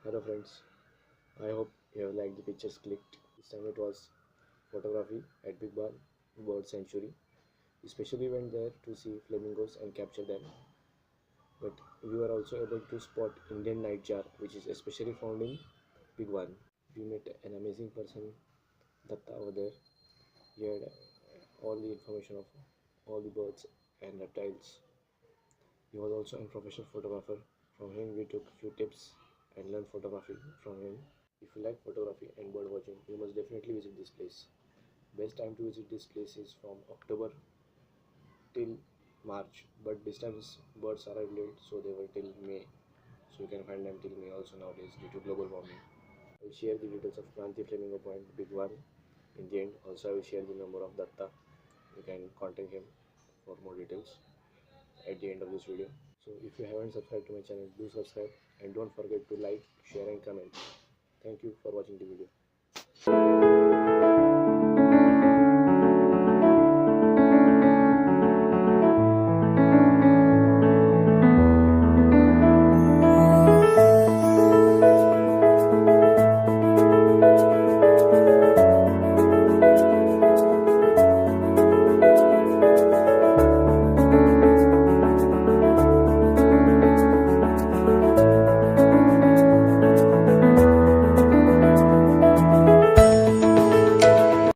Hello friends, I hope you have liked the pictures clicked. This time it was photography at Bhigwan Bird Sanctuary. Especially went there to see flamingos and capture them. But we were also able to spot Indian nightjar, which is especially found in Bhigwan. We met an amazing person, Datta, over there. He had all the information of all the birds and reptiles. He was also a professional photographer. From him we took few tips and learned photography from him. If you like photography and bird watching, you must definitely visit this place. Best time to visit this place is from October till March, but this time birds arrive late, so they were till May. So you can find them till May also nowadays due to global warming. I will share the details of Kranti Flamingo point-Bhigwan in the end. Also, I will share the number of Datta. You can contact him for more details at the end of this video. So if you haven't subscribed to my channel, do subscribe and don't forget to like, share and comment. Thank you for watching the video.